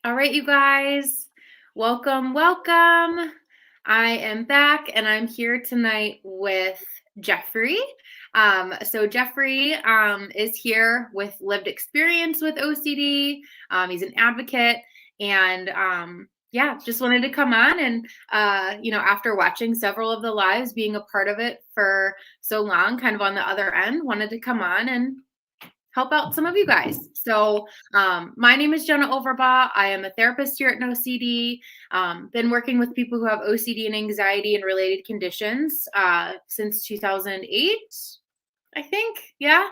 All right, you guys, welcome, welcome. I am back and I'm here tonight with Jeffrey. So Jeffrey is here with lived experience with OCD. He's an advocate and yeah, just wanted to come on and after watching several of the lives, being a part of it for so long, kind of on the other end, wanted to come on and help out some of you guys. So my name is Jenna Overbaugh. I am a therapist here at NOCD. Been working with people who have OCD and anxiety and related conditions since 2008, I think. Yeah,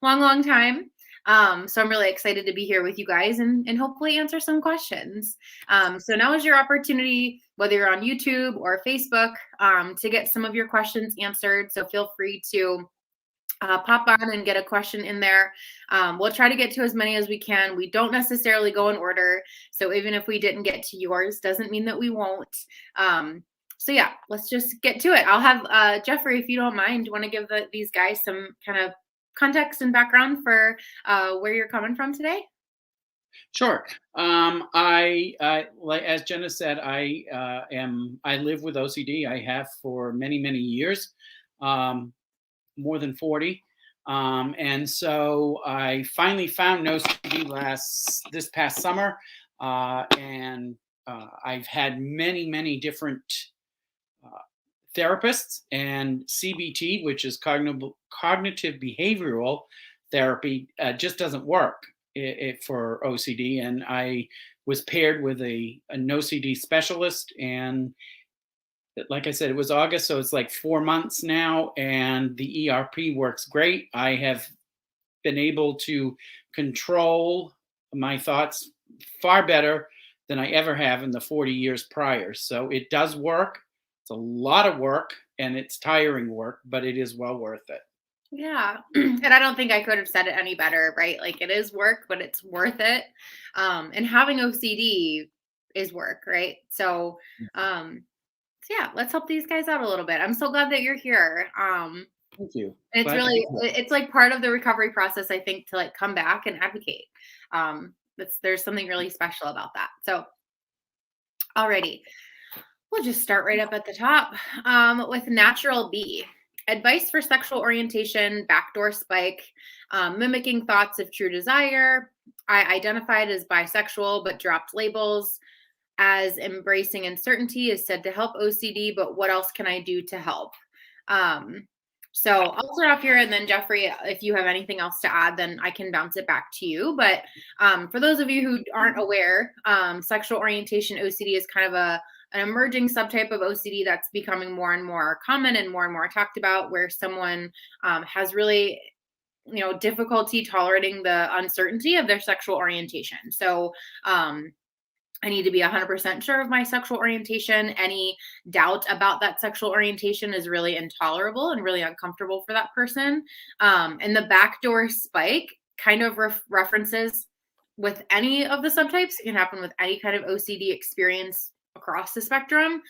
long time. So I'm really excited to be here with you guys and hopefully answer some questions. So now is your opportunity, whether you're on YouTube or Facebook, to get some of your questions answered. So feel free to pop on and get a question in there. We'll try to get to as many as we can. We don't necessarily go in order. So even if we didn't get to yours, doesn't mean that we won't. So yeah, let's just get to it. I'll have Jeffrey, if you don't mind, want to give these guys some kind of context and background for where you're coming from today? Sure. Like as Jenna said, I live with OCD. I have for many years, more than 40. And so I finally found NOCD this past summer, and I've had many different uh, therapists, and CBT, which is cognitive behavioral therapy, just doesn't work for OCD. And I was paired with a NOCD specialist, and like I said, it was August, so it's like 4 months now, and the ERP works great. I have been able to control my thoughts far better than I ever have in the 40 years prior. So it does work. It's a lot of work and it's tiring work, but it is well worth it. Yeah. And I don't think I could have said it any better, right? Like it is work, but it's worth it. And having OCD is work, right? So yeah, let's help these guys out a little bit. I'm so glad that you're here. Thank you. It's Glad to be really here. it's like part of the recovery process, I think, to like come back and advocate. There's something really special about that. So alrighty. We'll just start right up at the top with Natural B. Advice for sexual orientation, backdoor spike, mimicking thoughts of true desire. I identified as bisexual but dropped labels. As embracing uncertainty is said to help OCD, but what else can I do to help? So I'll start off here, and then Jeffrey, if you have anything else to add, then I can bounce it back to you. But for those of you who aren't aware, sexual orientation OCD is kind of an emerging subtype of OCD that's becoming more and more common and more talked about, where someone has really difficulty tolerating the uncertainty of their sexual orientation. So I need to be 100% sure of my sexual orientation. Any doubt about that sexual orientation is really intolerable and really uncomfortable for that person. And the backdoor spike kind of references with any of the subtypes. It can happen with any kind of OCD experience across the spectrum.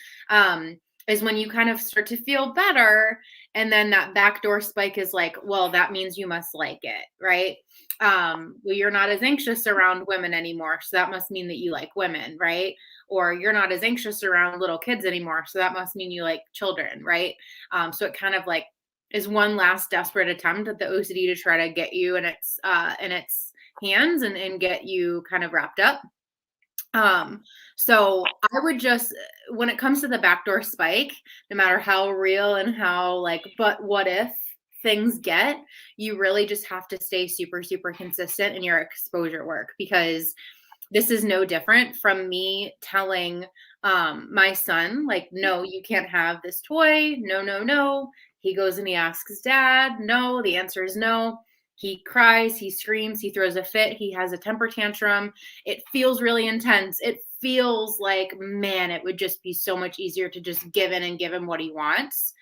Is when you kind of start to feel better, and then that backdoor spike is like, well, that means you must like it, right? Well, you're not as anxious around women anymore, so that must mean that you like women, right? Or you're not as anxious around little kids anymore, so that must mean you like children, right? So it kind of like is one last desperate attempt at the OCD to try to get you in its hands and get you kind of wrapped up. So I would just, when it comes to the backdoor spike, no matter how real and how like, but what if things get, you really just have to stay super consistent in your exposure work, because this is no different from me telling my son, like, no, you can't have this toy. No. He goes and he asks his dad. No, the answer is no. He cries, he screams, he throws a fit, he has a temper tantrum. It feels really intense. It feels like, man, it would just be so much easier to just give in and give him what he wants.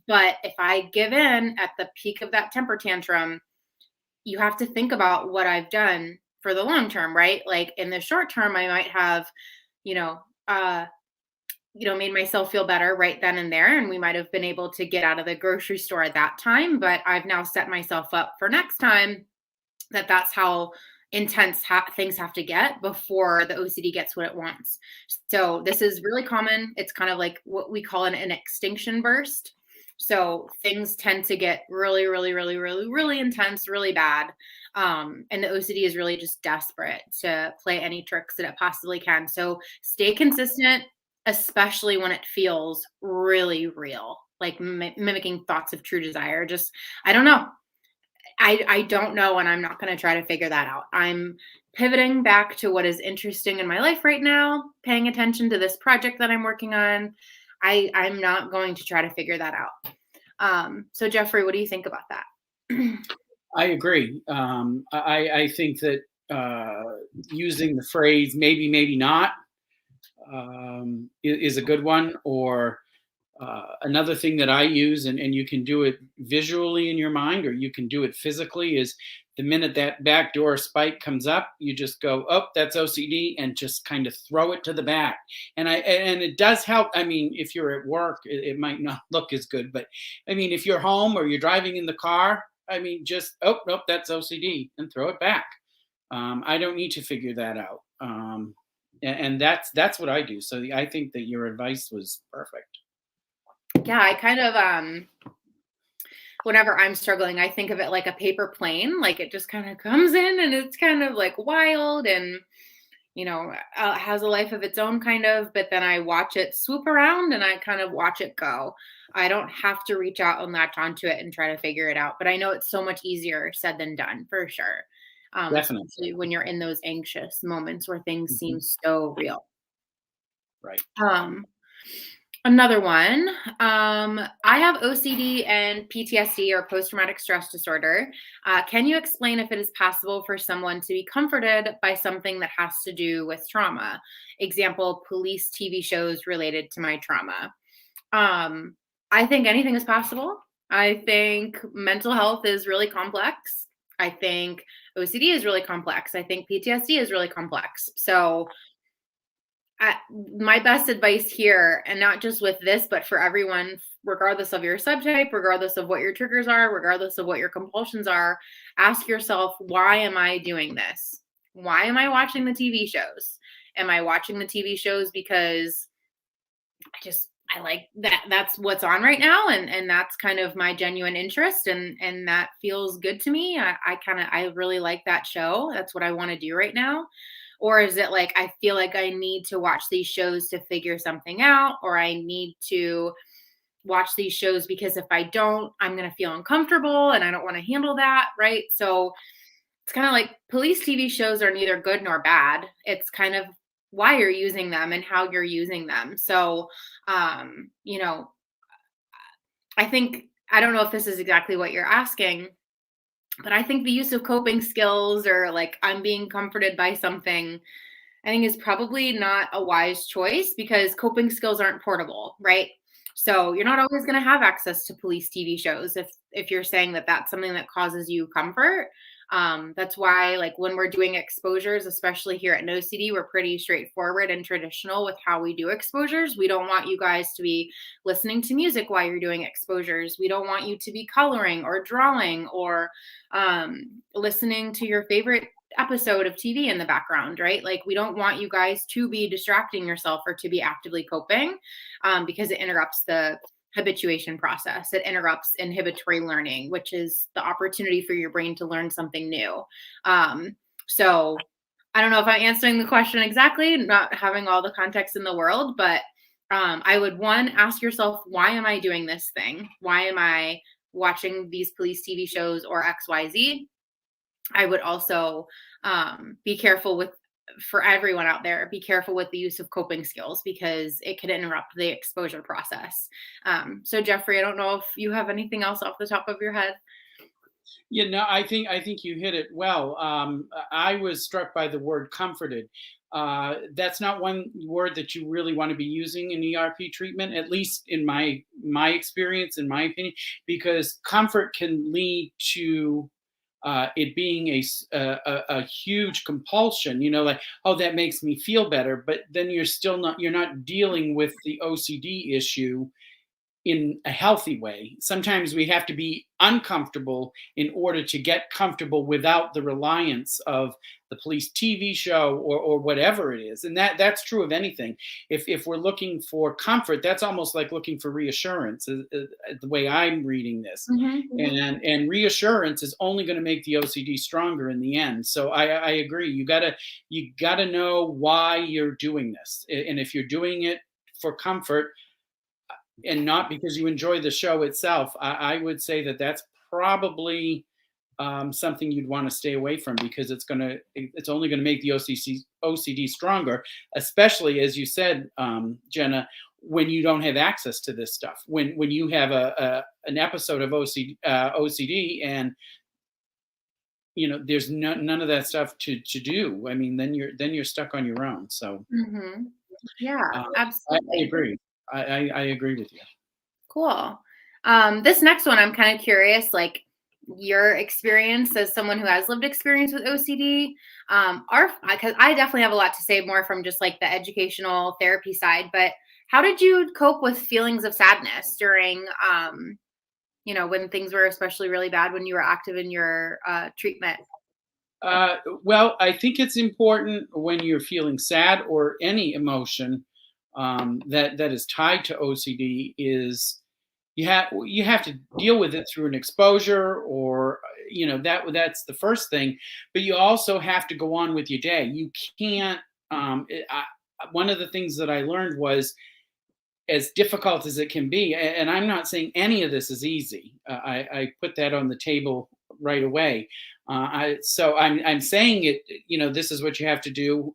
But if I give in at the peak of that temper tantrum, you have to think about what I've done for the long term, right? Like in the short term, I might have, you know, uh, made myself feel better right then and there. And we might have been able to get out of the grocery store at that time. But I've now set myself up for next time that's how intense things have to get before the OCD gets what it wants. So this is really common. It's kind of like what we call an extinction burst. So things tend to get really, really, really, really, really intense, really bad. And the OCD is really just desperate to play any tricks that it possibly can. So stay consistent, especially when it feels really real, like mimicking thoughts of true desire. Just, I don't know. I don't know, and I'm not going to try to figure that out. I'm pivoting back to what is interesting in my life right now, paying attention to this project that I'm working on. I'm not going to try to figure that out. So Jeffrey, what do you think about that? I agree. I think that using the phrase maybe, maybe not is a good one. Or another thing that I use, and you can do it visually in your mind, or you can do it physically, is the minute that backdoor spike comes up, you just go, oh, that's OCD, and just kind of throw it to the back. And it does help. I mean, if you're at work, it might not look as good, but I mean, if you're home or you're driving in the car, I mean, just, oh, nope, that's OCD, and throw it back. I don't need to figure that out. And that's what I do. So I think that your advice was perfect. Yeah, I kind of whenever I'm struggling, I think of it like a paper plane. Like it just kind of comes in and it's kind of like wild and has a life of its own kind of, but then I watch it swoop around and I kind of watch it go. I don't have to reach out and latch onto it and try to figure it out, but I know it's so much easier said than done for sure. Definitely. Especially when you're in those anxious moments where things Mhm. seem so real. Right. Um, Another one. I have OCD and PTSD or post traumatic stress disorder. Can you explain if it is possible for someone to be comforted by something that has to do with trauma? Example, police TV shows related to my trauma. Um, I think anything is possible. I think mental health is really complex. I think OCD is really complex. I think PTSD is really complex. So, my best advice here, and not just with this, but for everyone, regardless of your subtype, regardless of what your triggers are, regardless of what your compulsions are, ask yourself, why am I doing this? Why am I watching the TV shows? Am I watching the TV shows because I like that that's what's on right now and that's kind of my genuine interest and that feels good to me. I really like that show. That's what I want to do right now. Or is it like I feel like I need to watch these shows to figure something out, or I need to watch these shows because if I don't, I'm going to feel uncomfortable and I don't want to handle that, right? So it's kind of like police TV shows are neither good nor bad. It's kind of why you're using them and how you're using them. So, um, you know, I think, I don't know if this is exactly what you're asking, but I think the use of coping skills or like I'm being comforted by something, I think is probably not a wise choice because coping skills aren't portable, right? So you're not always going to have access to police TV shows if you're saying that that's something that causes you comfort. That's why, like when we're doing exposures, especially here at NOCD, we're pretty straightforward and traditional with how we do exposures. We don't want you guys to be listening to music while you're doing exposures. We don't want you to be coloring or drawing or listening to your favorite episode of TV in the background, right? Like we don't want you guys to be distracting yourself or to be actively coping because it interrupts the habituation process. It interrupts inhibitory learning, which is the opportunity for your brain to learn something new. So I don't know if I'm answering the question exactly, not having all the context in the world, but I would ask yourself, why am I doing this thing? Why am I watching these police TV shows or XYZ? I would also be careful for everyone out there, be careful with the use of coping skills because it could interrupt the exposure process. So Jeffrey, I don't know if you have anything else off the top of your head. I think you hit it well. I was struck by the word comforted. That's not one word that you really want to be using in ERP treatment, at least in my experience, in my opinion, because comfort can lead to it being a huge compulsion. Like, oh, that makes me feel better, but then you're not dealing with the OCD issue in a healthy way. Sometimes we have to be uncomfortable in order to get comfortable without the reliance of the police TV show, or whatever it is. And that's true of anything. If we're looking for comfort, that's almost like looking for reassurance, the way I'm reading this. Mhm. And reassurance is only going to make the OCD stronger in the end. So I agree. You gotta know why you're doing this, and if you're doing it for comfort and not because you enjoy the show itself, I would say that that's probably something you'd want to stay away from, because it's only going to make the OCD stronger, especially as you said, Jenna, when you don't have access to this stuff. When you have an episode of OCD, and there's none of that stuff to do. I mean, then you're stuck on your own. So Mhm. Yeah, uh, I absolutely. agree. I agree with you. Cool. This next one, I'm kind of curious, like your experience as someone who has lived experience with OCD. Because I definitely have a lot to say more from just like the educational therapy side. But how did you cope with feelings of sadness during, when things were especially really bad when you were active in your treatment? Well, I think it's important when you're feeling sad or any emotion that is tied to OCD, is you have to deal with it through an exposure, or that's the first thing. But you also have to go on with your day. You can't. One of the things that I learned was, as difficult as it can be, and I'm not saying any of this is easy. I put that on the table right away. So I'm saying it. This is what you have to do,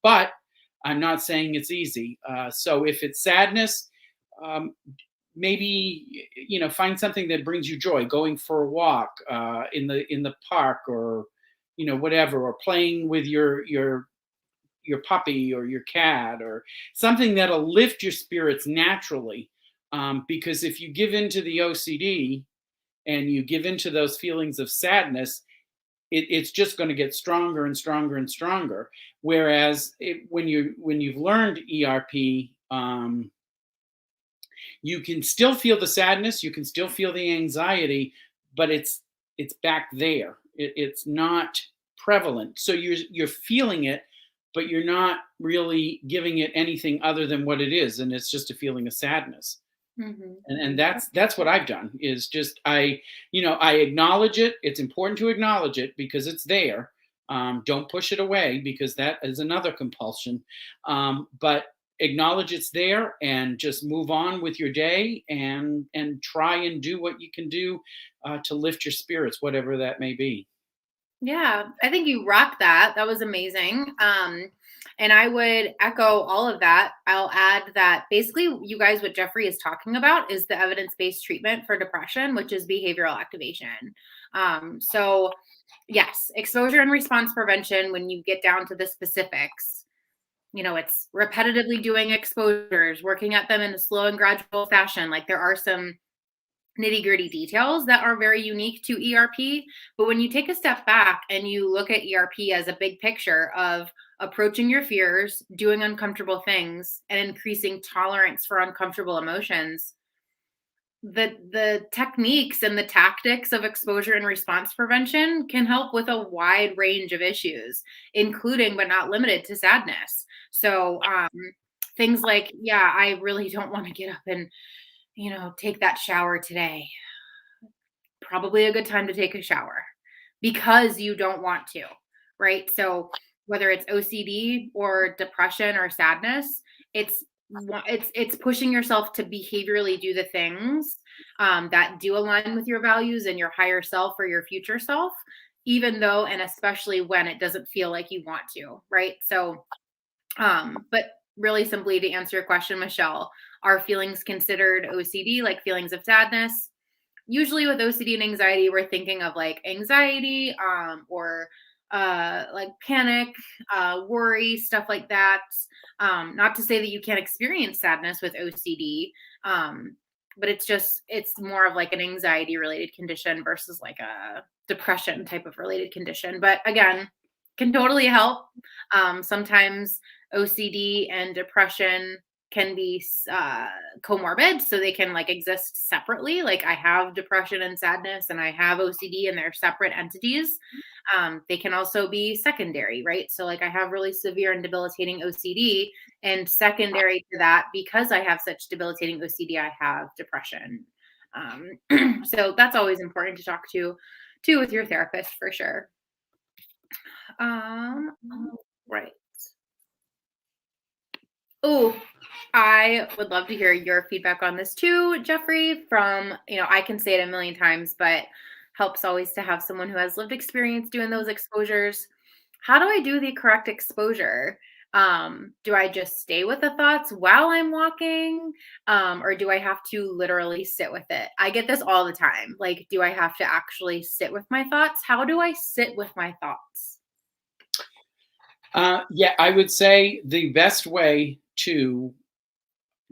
but I'm not saying it's easy. So if it's sadness, um, maybe find something that brings you joy. Going for a walk in the park, or whatever, or playing with your puppy or your cat, or something that'll lift your spirits naturally. Because if you give into the OCD and you give into those feelings of sadness, it's just going to get stronger and stronger and stronger. Whereas when you've learned ERP, you can still feel the sadness, you can still feel the anxiety, but it's back there. It's not prevalent. So you're feeling it, but you're not really giving it anything other than what it is, and it's just a feeling of sadness. Hmm. And that's what I've done, is just I acknowledge it. It's important to acknowledge it because it's there. Don't push it away, because that is another compulsion. But acknowledge it's there, and just move on with your day, and try and do what you can do to lift your spirits, whatever that may be. Yeah, I think you rocked that. That was amazing. And I would echo all of that. I'll add that basically, you guys, what Jeffrey is talking about is the evidence based treatment for depression, which is behavioral activation. So, yes, exposure and response prevention, when you get down to the specifics, it's repetitively doing exposures, working at them in a slow and gradual fashion. Like there are some nitty gritty details that are very unique to ERP. But when you take a step back and you look at ERP as a big picture of approaching your fears, doing uncomfortable things, and increasing tolerance for uncomfortable emotions, the techniques and the tactics of exposure and response prevention can help with a wide range of issues, including but not limited to sadness. So things like, yeah, I really don't want to get up and take that shower today. Probably a good time to take a shower because you don't want to, right? So whether it's OCD or depression or sadness, it's pushing yourself to behaviorally do the things that do align with your values and your higher self or your future self, even though and especially when it doesn't feel like you want to, right? So but really simply to answer your question, Michelle, are feelings considered OCD, like feelings of sadness? Usually with OCD and anxiety, we're thinking of like anxiety, or like panic, worry, stuff like that. Not to say that you can't experience sadness with OCD, but it's more of like an anxiety related condition versus like a depression type of related condition. But again, can totally help. Sometimes OCD and depression can be comorbid, so they can like exist separately. Like I have depression and sadness, and I have OCD, and they're separate entities. They can also be secondary, right? So like I have really severe and debilitating OCD, and secondary to that, because I have such debilitating OCD, I have depression. So that's always important to talk to with your therapist for sure. Right. Oh, I would love to hear your feedback on this too, Jeffrey. From, I can say it a million times, but helps always to have someone who has lived experience doing those exposures. How do I do the correct exposure? Do I just stay with the thoughts while I'm walking? Or do I have to literally sit with it? I get this all the time. Like, do I have to actually sit with my thoughts? How do I sit with my thoughts? Yeah, I would say the best way to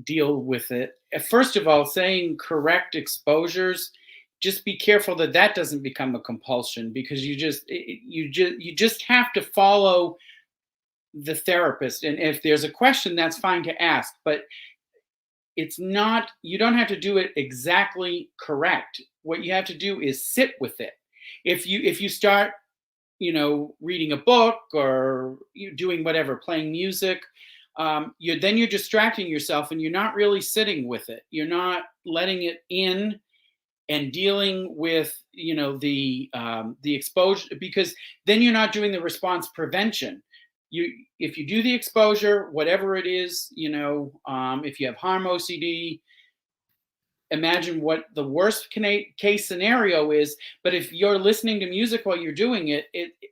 deal with it, first of all, saying correct exposures, just be careful that that doesn't become a compulsion, because you just have to follow the therapist. And if there's a question, that's fine to ask, but it's not, you don't have to do it exactly correct. What you have to do is sit with it. If you start, reading a book, or you doing whatever, playing music, you're distracting yourself, and you're not really sitting with it. You're not letting it in and dealing with, the exposure, because then you're not doing the response prevention. If you do the exposure, whatever it is, if you have harm OCD, imagine what the worst case scenario is. But if you're listening to music while you're doing it,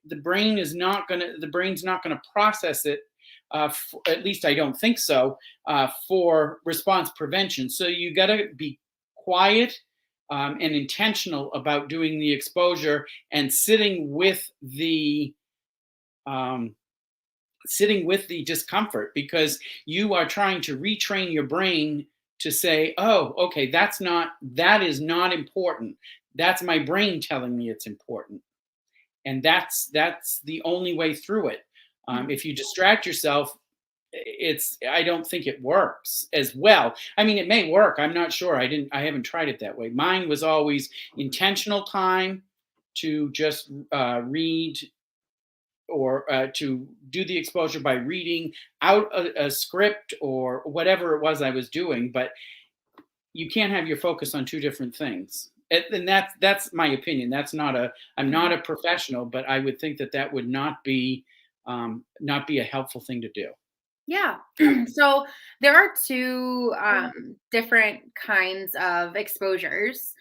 the brain's not gonna process it. At least I don't think so, for response prevention. So you got to be quiet, and intentional about doing the exposure, and sitting with the discomfort, because you are trying to retrain your brain to say, oh, okay, that is not important. That's my brain telling me it's important. And that's the only way through it. If you distract yourself, I don't think it works as well. I mean, it may work. I'm not sure. I haven't tried it that way. Mine was always intentional time to just read, or to do the exposure by reading out a script or whatever it was I was doing. But you can't have your focus on two different things. And that's my opinion. I'm not a professional, but I would think that would not be a helpful thing to do. Yeah. So there are two different kinds of exposures.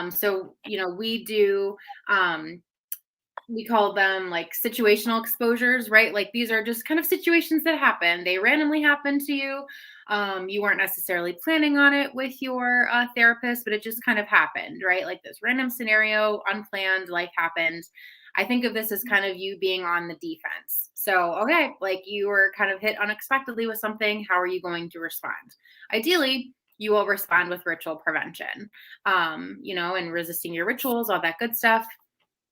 So, we do, we call them like situational exposures, right? Like these are just kind of situations that happen. They randomly happen to you. You weren't necessarily planning on it with your therapist, but it just kind of happened, right? Like this random scenario, unplanned, life happened. I think of this as kind of you being on the defense. So, okay, like you were kind of hit unexpectedly with something. How are you going to respond? Ideally, you will respond with ritual prevention, and resisting your rituals, all that good stuff.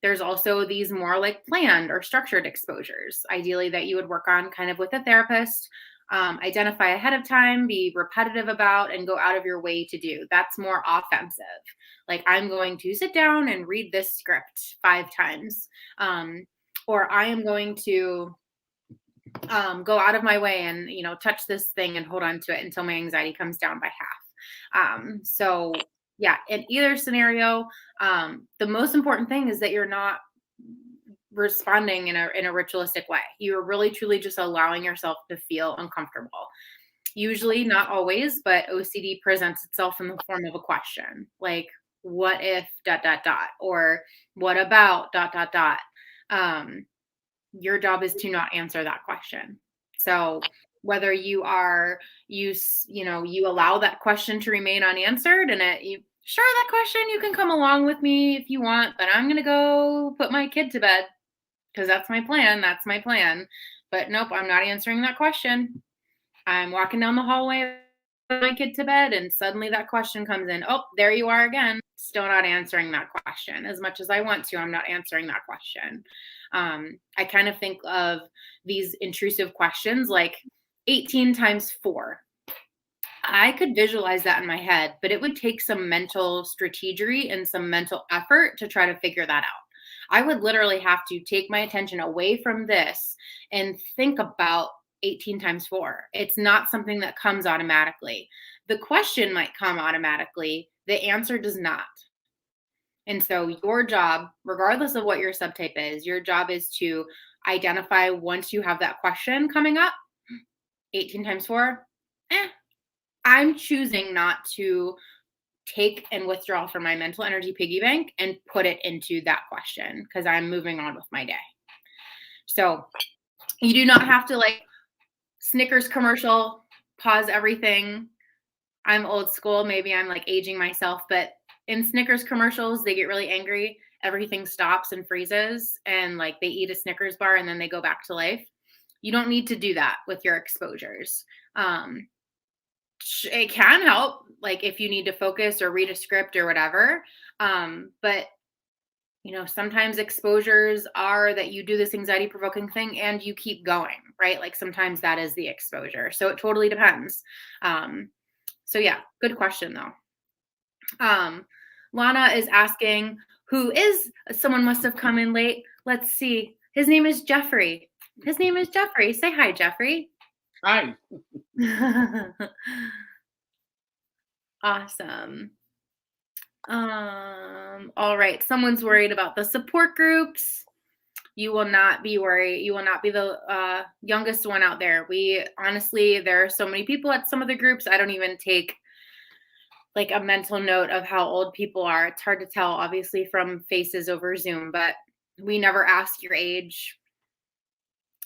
There's also these more like planned or structured exposures, ideally that you would work on kind of with a therapist, identify ahead of time, be repetitive about, and go out of your way to do. That's more offensive. Like I'm going to sit down and read this script 5 times, or I am going to go out of my way and touch this thing and hold on to it until my anxiety comes down by half. So yeah, in either scenario, the most important thing is that you're not responding in a ritualistic way. You're really truly just allowing yourself to feel uncomfortable. Usually, not always, but OCD presents itself in the form of a question, like what if ... or what about ... Your job is to not answer that question. So whether you allow that question to remain unanswered, and sure, that question, you can come along with me if you want, but I'm going to go put my kid to bed because that's my plan. That's my plan. But nope, I'm not answering that question. I'm walking down the hallway with my kid to bed, and suddenly that question comes in. Oh, there you are again. Still not answering that question. As much as I want to, I'm not answering that question. I kind of think of these intrusive questions like 18 times 4. I could visualize that in my head, but it would take some mental strategy and some mental effort to try to figure that out. I would literally have to take my attention away from this and think about 18 times 4. It's not something that comes automatically. The question might come automatically, the answer does not. And so your job, regardless of what your subtype is, your job is to identify once you have that question coming up, 18 times 4, eh, I'm choosing not to take and withdraw from my mental energy piggy bank and put it into that question because I'm moving on with my day. So you do not have to like Snickers commercial, pause everything. I'm old school. Maybe I'm like aging myself, but in Snickers commercials, they get really angry. Everything stops and freezes, and like they eat a Snickers bar and then they go back to life. You don't need to do that with your exposures. It can help, like if you need to focus or read a script or whatever. But sometimes exposures are that you do this anxiety provoking thing and you keep going, right? Like sometimes that is the exposure. So it totally depends. So yeah, good question though. Lana is asking, who is someone must have come in late. Let's see. His name is Jeffrey. Say hi, Jeffrey. Hi. Awesome. All right. Someone's worried about the support groups. You will not be worried. You will not be the youngest one out there. Honestly, there are so many people at some of the groups. I don't even take like a mental note of how old people are. It's hard to tell, obviously, from faces over Zoom, but we never ask your age.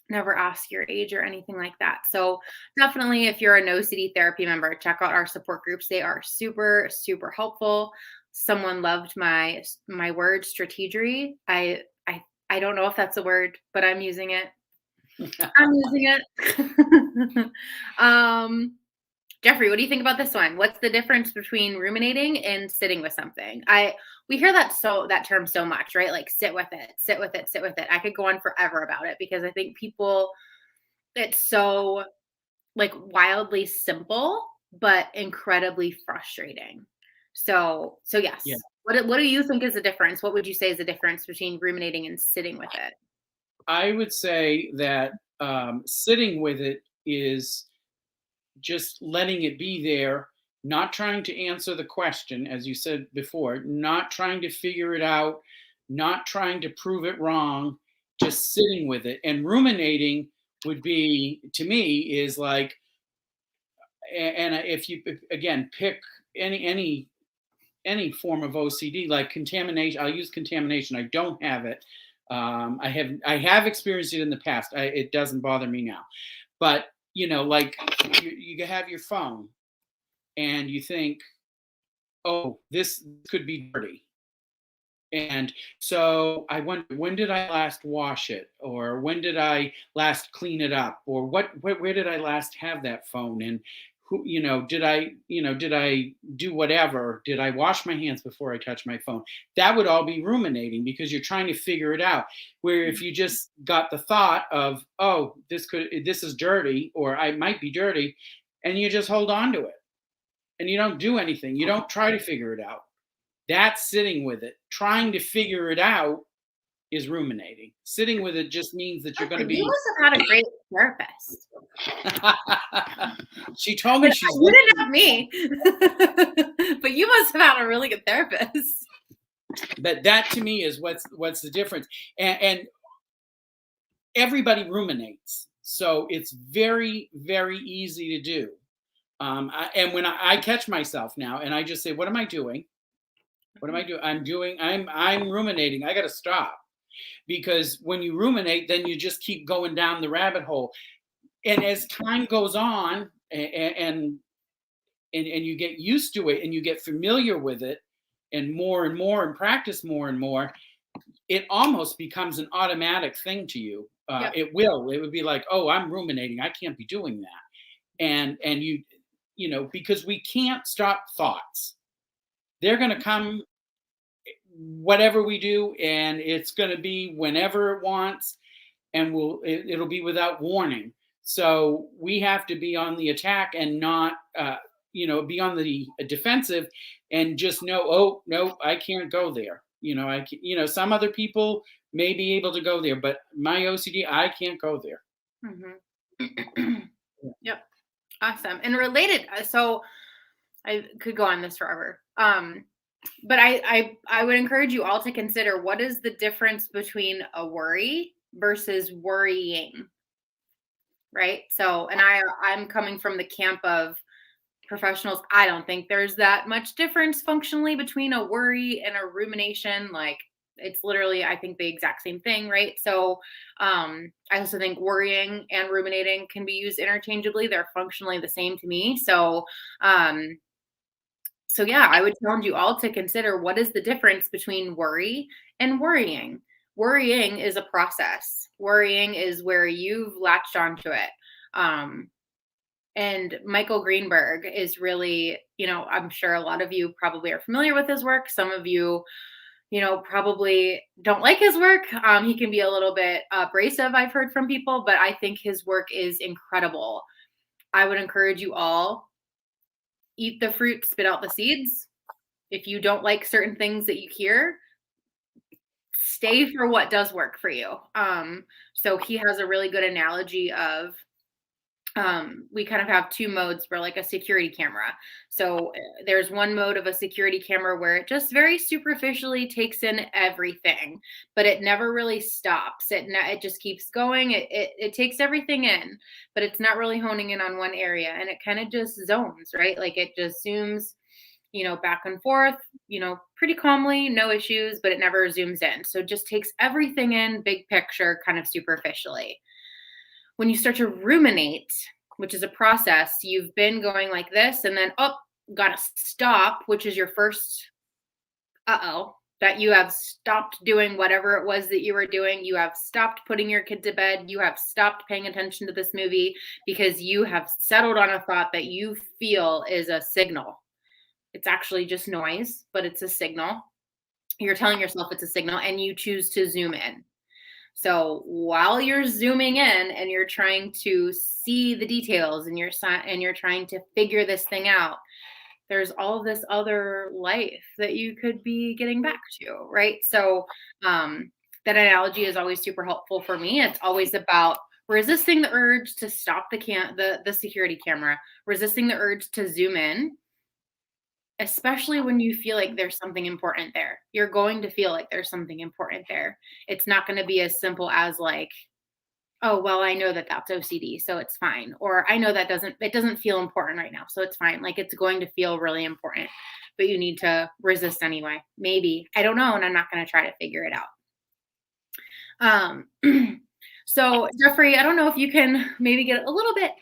Never ask your age or anything like that. So definitely, if you're a NOCD therapy member, check out our support groups. They are super, super helpful. Someone loved my word strategy. I don't know if that's a word, but I'm using it. I'm using it. Jeffrey, what do you think about this one? What's the difference between ruminating and sitting with something? We hear that term so much, right? Like sit with it, sit with it, sit with it. I could go on forever about it because I think it's so like wildly simple, but incredibly frustrating. So yes. Yeah. What do you think is the difference? What would you say is the difference between ruminating and sitting with it? I would say that sitting with it is just letting it be there, not trying to answer the question, as you said before, not trying to figure it out, not trying to prove it wrong, just sitting with it. And ruminating would be, to me, is like, and if you again pick any form of OCD, like contamination. I'll use contamination. I don't have it. I have experienced it in the past. It doesn't bother me now, but like you have your phone and you think, oh, this could be dirty. And so I wonder, when did I last wash it? Or when did I last clean it up? Or where did I last have that phone? And who, did I do whatever? Did I wash my hands before I touch my phone? That would all be ruminating because you're trying to figure it out. Where if you just got the thought of, oh, this is dirty, or I might be dirty, and you just hold on to it and you don't do anything. You don't try to figure it out. That's sitting with it. Trying to figure it out is ruminating. Sitting with it just means that you're going to be. You must have had a great therapist. She told me she's. You didn't have me, but you must have had a really good therapist. But that to me is what's the difference. And everybody ruminates, so it's very, very easy to do. And when I catch myself now, and I just say, "What am I doing? What am I doing? I'm ruminating. I got to stop." Because when you ruminate, then you just keep going down the rabbit hole. And as time goes on and you get used to it and you get familiar with it and more and practice more and more, it almost becomes an automatic thing to you. Yep. It would be like, oh, I'm ruminating. I can't be doing that. And because we can't stop thoughts. They're going to come whatever we do, and it's going to be whenever it wants, and it'll be without warning. So we have to be on the attack and not be on the defensive and just know, oh no, I can't go there. Some other people may be able to go there, but my OCD, I can't go there. Yeah. Yep. Awesome. And related, so I could go on this forever. But I would encourage you all to consider, what is the difference between a worry versus worrying, right? So, and I'm coming from the camp of professionals. I don't think there's that much difference functionally between a worry and a rumination. Like, it's literally, I think, the exact same thing, right? So I also think worrying and ruminating can be used interchangeably. They're functionally the same to me. So yeah, I would challenge you all to consider, what is the difference between worry and worrying. Worrying is a process. Worrying is where you've latched onto it. And Michael Greenberg is really, I'm sure a lot of you probably are familiar with his work. Some of you, probably don't like his work. He can be a little bit abrasive, I've heard from people, but I think his work is incredible. I would encourage you all, eat the fruit, spit out the seeds. If you don't like certain things that you hear, stay for what does work for you. So he has a really good analogy of, we kind of have two modes for like a security camera. So there's one mode of a security camera where it just very superficially takes in everything, but it never really stops. It just keeps going. It takes everything in, but it's not really honing in on one area, and it kind of just zones, right? Like, it just zooms, back and forth, pretty calmly, no issues, but it never zooms in. So it just takes everything in, big picture, kind of superficially. When you start to ruminate, which is a process, you've been going like this, and then, gotta stop, which is your first, that you have stopped doing whatever it was that you were doing. You have stopped putting your kid to bed. You have stopped paying attention to this movie because you have settled on a thought that you feel is a signal. It's actually just noise, but it's a signal. You're telling yourself it's a signal, and you choose to zoom in. So while you're zooming in and you're trying to see the details, and you're trying to figure this thing out, there's all this other life that you could be getting back to, right? So that analogy is always super helpful for me. It's always about resisting the urge to stop the security camera, resisting the urge to zoom in, especially when you feel like there's something important there. You're going to feel like there's something important there. It's not going to be as simple as like, oh, well, I know that that's OCD, so it's fine. Or I know that it doesn't feel important right now, so it's fine. Like, it's going to feel really important, but you need to resist anyway. Maybe. I don't know, and I'm not going to try to figure it out. So Jeffrey, I don't know if you can maybe get a little bit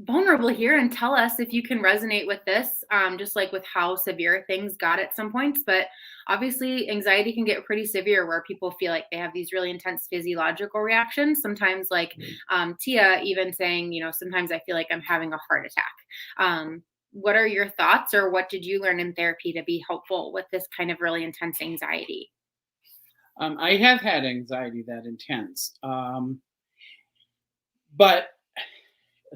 vulnerable here and tell us if you can resonate with this, just like with how severe things got at some points. But obviously anxiety can get pretty severe, where people feel like they have these really intense physiological reactions. Sometimes, like Tia even saying, sometimes I feel like I'm having a heart attack. What are your thoughts, or what did you learn in therapy to be helpful with this kind of really intense anxiety? I have had anxiety that intense. But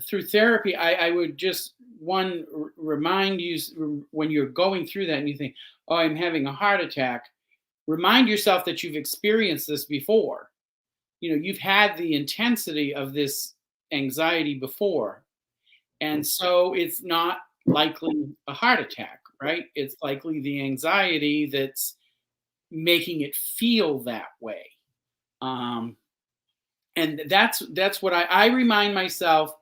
through therapy, I would just remind you, when you're going through that and you think, oh, I'm having a heart attack, remind yourself that you've experienced this before. You've had the intensity of this anxiety before. And so it's not likely a heart attack, right? It's likely the anxiety that's making it feel that way. And that's what I remind myself,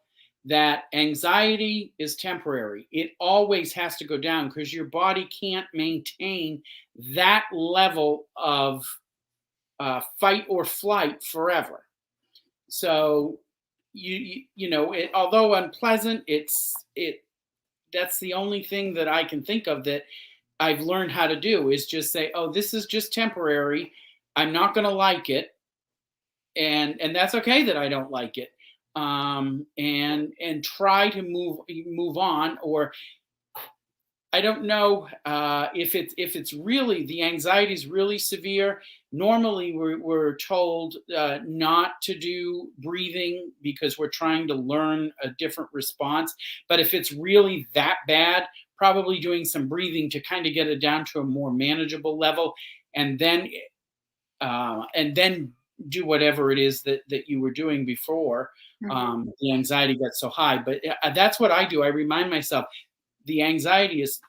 that anxiety is temporary. It always has to go down, because your body can't maintain that level of fight or flight forever. So although unpleasant, that's the only thing that I can think of that I've learned how to do, is just say, oh, this is just temporary. I'm not going to like it. And that's okay that I don't like it. And try to move on. Or I don't know if it's really the anxiety is really severe. Normally, we're told not to do breathing because we're trying to learn a different response. But if it's really that bad, probably doing some breathing to kind of get it down to a more manageable level, and then do whatever it is that you were doing before Mhm. the anxiety gets so high. But that's what I do. I remind myself the anxiety is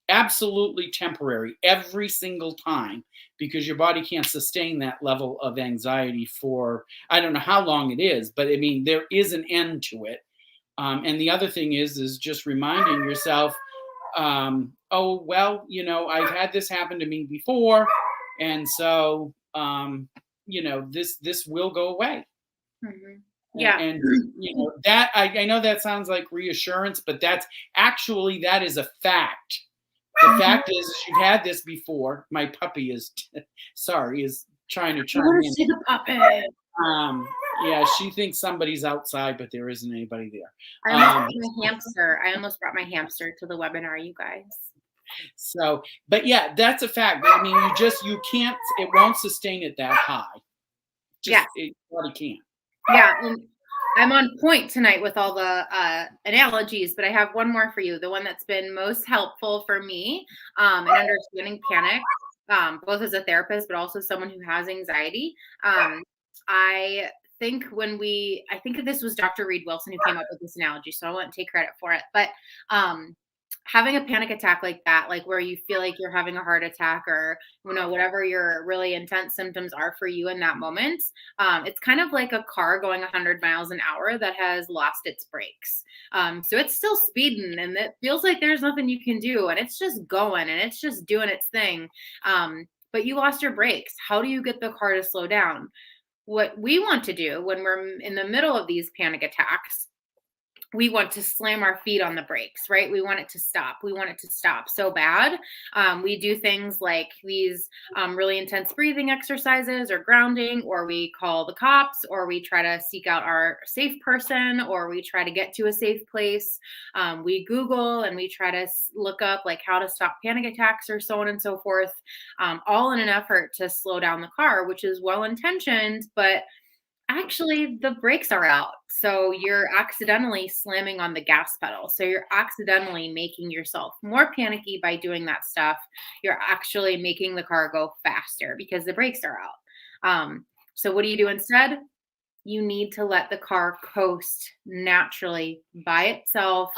absolutely temporary every single time because your body can't sustain that level of anxiety for I don't know how long it is, but I mean there is an end to it. And the other thing is just reminding yourself, oh well, I've had this happen to me before, and so this will go away. Mhm. And, Yeah. and that I know that sounds like reassurance, but that is a fact. The Mhm. fact is you've had this before. My puppy is sorry, is trying to I chime wanna in. see the puppet. Um, yeah, she thinks somebody's outside, but there isn't anybody there. I almost Um, brought my hamster. I almost brought my hamster to the webinar, you guys. so, but yeah, that's a fact. I mean, you can't. It won't sustain it that high. Yes. It body can't. Yeah, and I'm on point tonight with all the analogies, but I have one more for you. The one that's been most helpful for me in understanding panic, both as a therapist, but also someone who has anxiety. I I think this was Dr. Reed Wilson who came up with this analogy, so I won't take credit for it. But um, having a panic attack like that, like where you feel like you're having a heart attack or whatever your really intense symptoms are for you in that moment, it's kind of like a car going 100 miles an hour that has lost its brakes. So it's still speeding and it feels like there's nothing you can do and it's just going and it's just doing its thing. But you lost your brakes. How do you get the car to slow down? What we want to do when we're in the middle of these panic attacks, we want to slam our feet on the brakes, right? We want it to stop. We want it to stop so bad. We do things like these really intense breathing exercises or grounding, or we call the cops, or we try to seek out our safe person, or we try to get to a safe place. We Google and we try to look up like how to stop panic attacks or so on and so forth, all in an effort to slow down the car, which is well intentioned, but actually, the brakes are out. So you're accidentally slamming on the gas pedal. So you're accidentally making yourself more panicky by doing that stuff. You're actually making the car go faster because the brakes are out. So what do you do instead? You need to let the car coast naturally by itself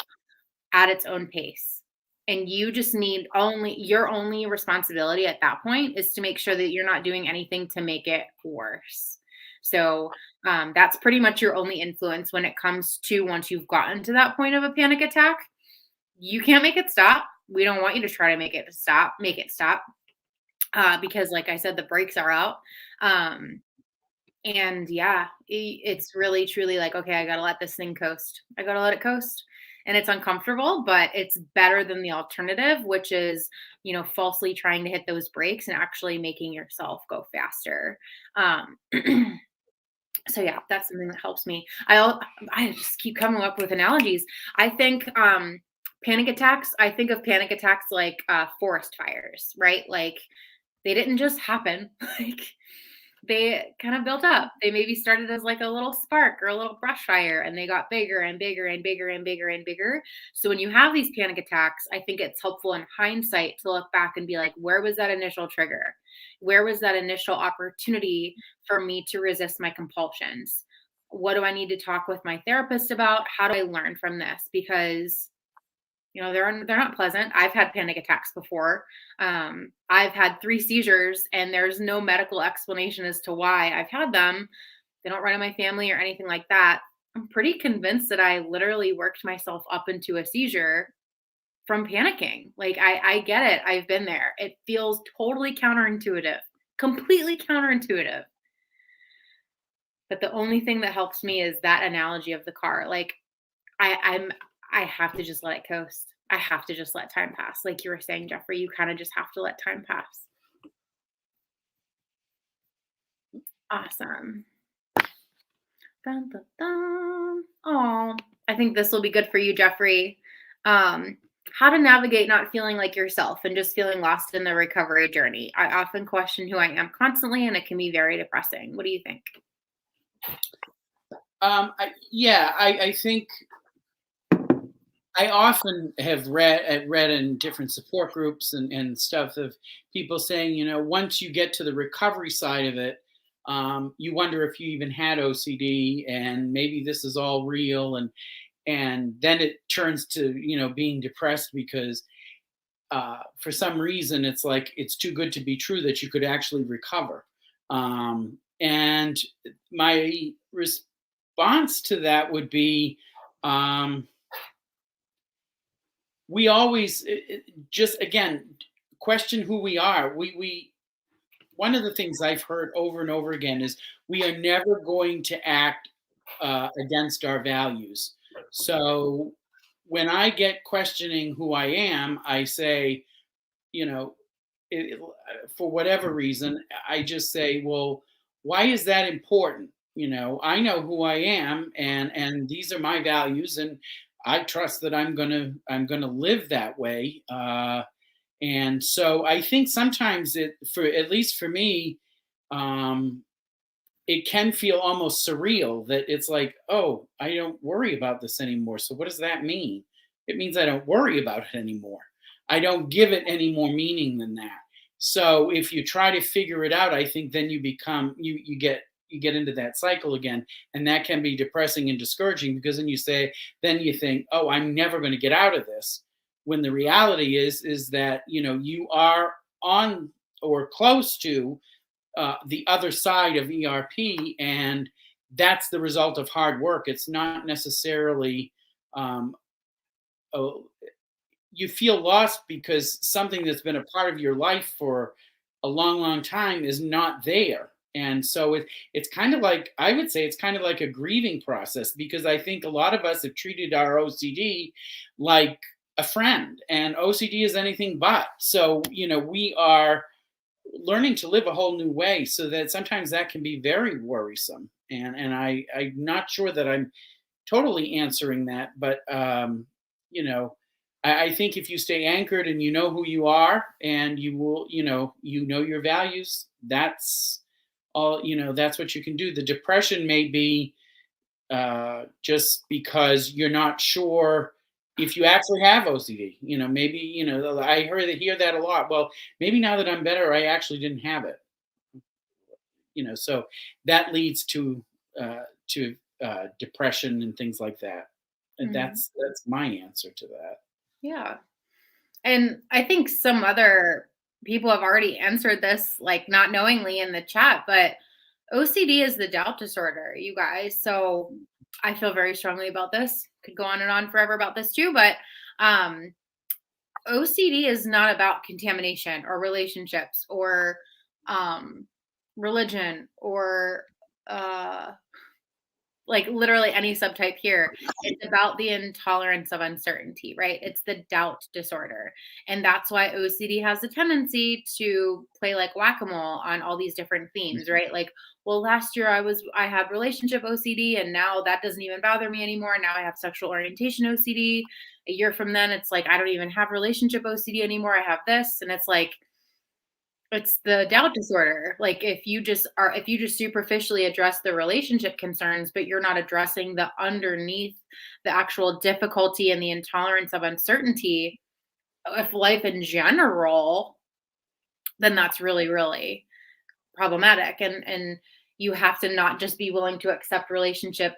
at its own pace. And you just need only your only responsibility at that point is to make sure that you're not doing anything to make it worse. So that's pretty much your only influence when it comes to once you've gotten to that point of a panic attack. You can't make it stop. We don't want you to try to make it stop, because, like I said, the brakes are out. Um, and yeah, it's really truly like, okay, I got to let this thing coast. I got to let it coast. And it's uncomfortable, but it's better than the alternative, which is, falsely trying to hit those brakes and actually making yourself go faster. Um, so yeah, that's something that helps me. I just keep coming up with analogies. I think panic attacks. I think of panic attacks like forest fires, right? Like they didn't just happen. Like they kind of built up. They maybe started as like a little spark or a little brush fire and they got bigger and bigger and bigger and bigger and bigger. So when you have these panic attacks, I think it's helpful in hindsight to look back and be like, where was that initial trigger? Where was that initial opportunity for me to resist my compulsions? What do I need to talk with my therapist about? How do I learn from this? Because they're not pleasant. I've had panic attacks before. I've had 3 seizures, and there's no medical explanation as to why I've had them. They don't run in my family or anything like that. I'm pretty convinced that I literally worked myself up into a seizure from panicking. Like I get it. I've been there. It feels totally counterintuitive, completely counterintuitive. But the only thing that helps me is that analogy of the car. Like I, I'm I have to just let it coast. I have to just let time pass. Like you were saying, Jeffrey, you kind of just have to let time pass. Awesome. Dun, dun, dun. Oh, I think this will be good for you, Jeffrey. Um, How to navigate not feeling like yourself and just feeling lost in the recovery journey. I often question who I am constantly, and it can be very depressing. What do you think? I think I often have read in different support groups and stuff of people saying, once you get to the recovery side of it, you wonder if you even had OCD and maybe this is all real, and then it turns to being depressed because for some reason it's like it's too good to be true that you could actually recover. And my response to that would be. We always just again question who we are. We One of the things I've heard over and over again is we are never going to act against our values. So when I get questioning who I am, I say, you know, for whatever reason, I just say, well, why is that important? I know who I am, and these are my values, and I trust that I'm gonna live that way. And so I think sometimes for at least for me, um, it can feel almost surreal that it's like, oh, I don't worry about this anymore. So what does that mean? It means I don't worry about it anymore. I don't give it any more meaning than that. So if you try to figure it out, I think then you get into that cycle again, and that can be depressing and discouraging because then you think, oh, I'm never going to get out of this. When the reality is that you are on or close to the other side of ERP, and that's the result of hard work. It's not necessarily um, oh, you feel lost because something that's been a part of your life for a long, long time is not there. And so it's kind of like, I would say it's kind of like a grieving process, because I think a lot of us have treated our OCD like a friend, and OCD is anything but. So, we are learning to live a whole new way, so that sometimes that can be very worrisome. And I'm not sure that I'm totally answering that, but you know, I think if you stay anchored and you know who you are, and you will, your values, that's all. That's what you can do. The depression may be just because you're not sure if you actually have OCD. Maybe hear that a lot. Well, maybe now that I'm better, I actually didn't have it. So that leads to depression and things like that. And Mhm. that's my answer to that. Yeah. And I think some other people have already answered this, like not knowingly in the chat, but OCD is the doubt disorder, you guys. So I feel very strongly about this. Could go on and on forever about this too, but um, OCD is not about contamination or relationships or um, religion or uh, like literally any subtype here. It's about the intolerance of uncertainty, right? It's the doubt disorder. And that's why OCD has a tendency to play like whack-a-mole on all these different themes, right? Like, well, last year I had relationship OCD and now that doesn't even bother me anymore. Now I have sexual orientation OCD. A year from then it's like I don't even have relationship OCD anymore. I have this. And it's like it's the doubt disorder. Like if you just superficially address the relationship concerns, but you're not addressing the underneath the actual difficulty and the intolerance of uncertainty of life in general, then that's really, really problematic. And you have to not just be willing to accept relationship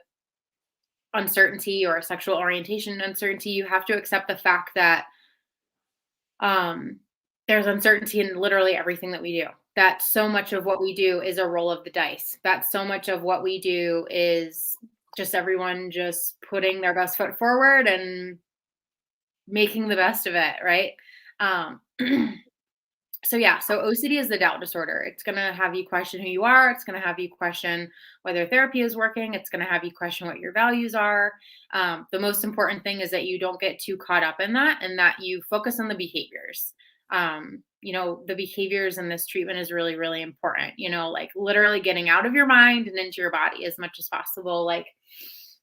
uncertainty or sexual orientation uncertainty. You have to accept the fact that um, there's uncertainty in literally everything that we do. That so much of what we do is a roll of the dice. That so much of what we do is just everyone just putting their best foot forward and making the best of it, right? Um, so yeah, so OCD is the doubt disorder. It's going to have you question who you are. It's going to have you question whether therapy is working. It's going to have you question what your values are. The most important thing is that you don't get too caught up in that, and that you focus on the behaviors. The behaviors in this treatment is really, really important. Like literally getting out of your mind and into your body as much as possible. Like,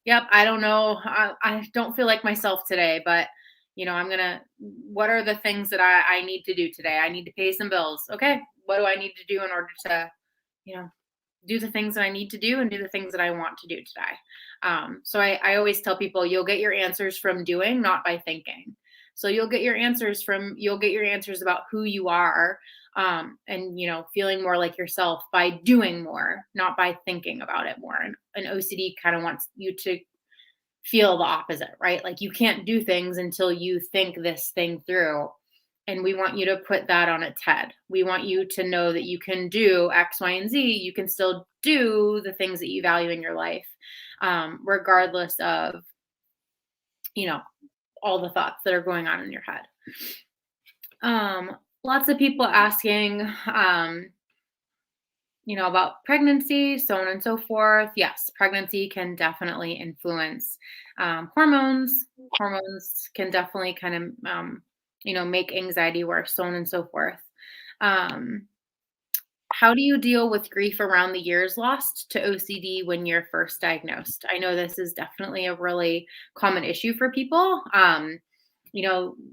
yep, I don't know. I don't feel like myself today, but what are the things that I need to do today? I need to pay some bills. Okay. What do I need to do in order to, you know, do the things that I need to do and do the things that I want to do today. So I always tell people you'll get your answers from doing, not by thinking. So you'll get your answers about who you are, and feeling more like yourself by doing more, not by thinking about it more. And OCD kind of wants you to feel the opposite, right? Like you can't do things until you think this thing through. And we want you to put that on its head. We want you to know that you can do X, Y, and Z. You can still do the things that you value in your life, regardless of, all the thoughts that are going on in your head. Lots of people asking, about pregnancy, so on and so forth. Yes, pregnancy can definitely influence hormones. Hormones can definitely kind of, make anxiety worse, so on and so forth. How do you deal with grief around the years lost to OCD when you're first diagnosed? I know this is definitely a really common issue for people.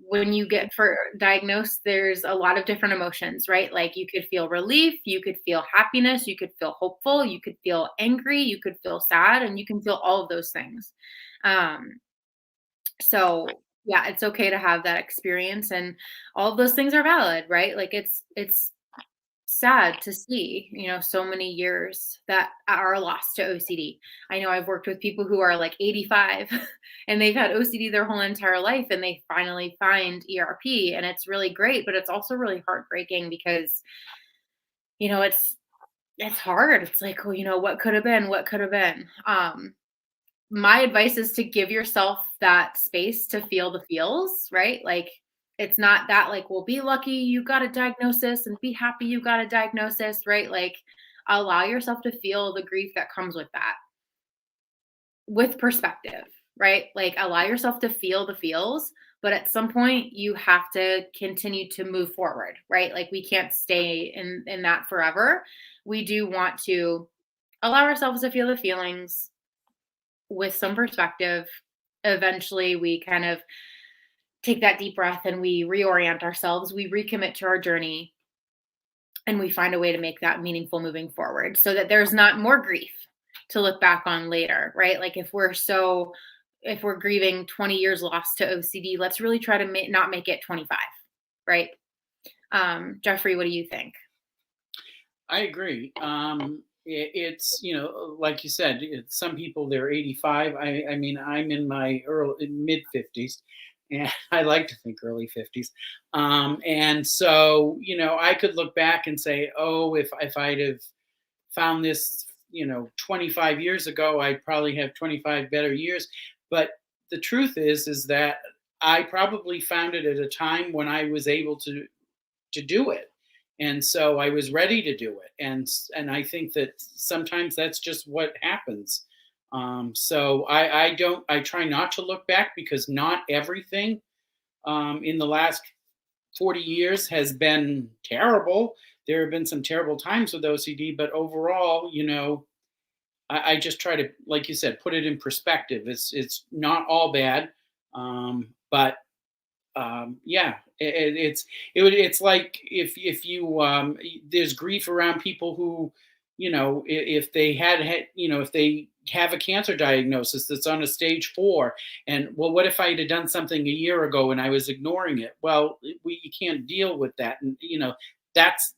When you get diagnosed, there's a lot of different emotions, right? Like you could feel relief, you could feel happiness, you could feel hopeful, you could feel angry, you could feel sad, and you can feel all of those things. So yeah, it's okay to have that experience, and all of those things are valid, right? Like it's sad to see, so many years that are lost to OCD. I know I've worked with people who are like 85 and they've had OCD their whole entire life and they finally find ERP, and it's really great, but it's also really heartbreaking because, it's hard. It's like, well, what could have been? What could have been? My advice is to give yourself that space to feel the feels, right? Like it's not that like, well, be lucky you got a diagnosis and be happy you got a diagnosis, right? Like allow yourself to feel the grief that comes with that with perspective, right? Like allow yourself to feel the feels, but at some point you have to continue to move forward, right? Like we can't stay in that forever. We do want to allow ourselves to feel the feelings with some perspective. Eventually we kind of take that deep breath and we reorient ourselves, we recommit to our journey, and we find a way to make that meaningful moving forward so that there's not more grief to look back on later, right? Like if we're grieving 20 years lost to OCD, let's really try to not make it 25, right? Jeffrey, what do you think? I agree. It's like you said, some people they're 85. I mean, I'm in my early mid 50s, and I like to think early 50s. And so I could look back and say, oh, if I'd have found this 25 years ago, I'd probably have 25 better years. But the truth is that I probably found it at a time when I was able to do it, and so I was ready to do it. And I think that sometimes that's just what happens. So I try not to look back, because not everything in the last 40 years has been terrible. There have been some terrible times with OCD, but overall, I just try to, like you said, put it in perspective. It's not all bad, but yeah, it's like if you there's grief around people who, if they if they have a cancer diagnosis that's on a stage 4, and well, what if I had done something a year ago and I was ignoring it? Well, you can't deal with that, and that's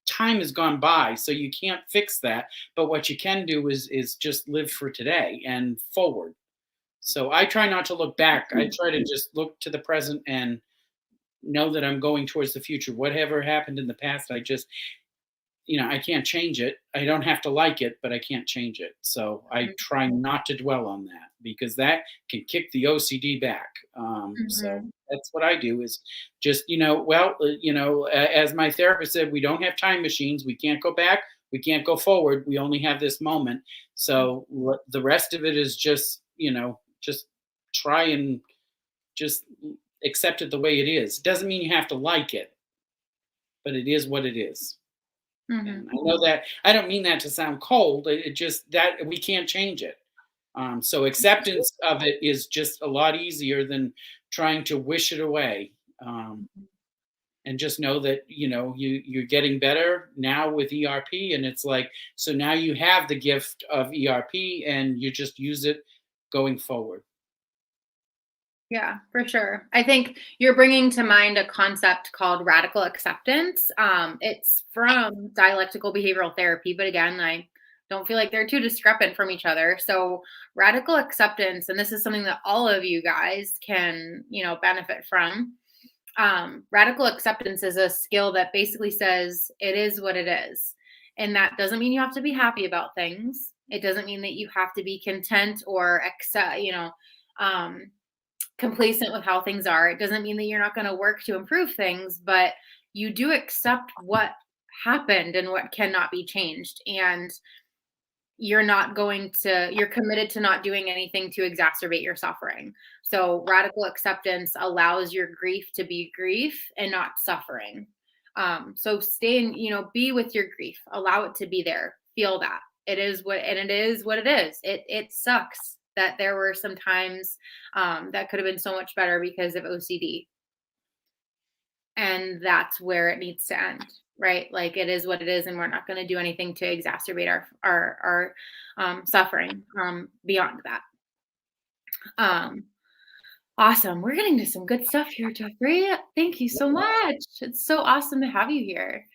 time has gone by, so you can't fix that. But what you can do is just live for today and forward. So I try not to look back. I try to just look to the present and know that I'm going towards the future. Whatever happened in the past, I just, I can't change it. I don't have to like it, but I can't change it. So I try not to dwell on that, because that can kick the OCD back. So Mhm. that's what I do, is just, as my therapist said, we don't have time machines. We can't go back. We can't go forward. We only have this moment. So the rest of it is just, just try and just accept it the way it is. Doesn't mean you have to like it, but it is what it is. And Mhm. I know that I don't mean that to sound cold. It just that we can't change it. So acceptance of it is just a lot easier than trying to wish it away. And just know that you're getting better now with ERP, and it's like, so now you have the gift of ERP and you just use it going forward. Yeah, for sure. I think you're bringing to mind a concept called radical acceptance. It's from dialectical behavioral therapy, but again, I don't feel like they're too discrepant from each other. So, radical acceptance, and this is something that all of you guys can, benefit from. Radical acceptance is a skill that basically says it is what it is. And that doesn't mean you have to be happy about things. It doesn't mean that you have to be content or accept, um, complacent with how things are. It doesn't mean that you're not going to work to improve things, but you do accept what happened and what cannot be changed. And you're committed to not doing anything to exacerbate your suffering. So radical acceptance allows your grief to be grief and not suffering. So be with your grief, allow it to be there, feel that it is what it is. It sucks that there were some times that could have been so much better because of OCD. And that's where it needs to end, right? Like it is what it is, and we're not going to do anything to exacerbate our suffering beyond that. Um, awesome. We're getting to some good stuff here, Jeffrey. Thank you so much. It's so awesome to have you here.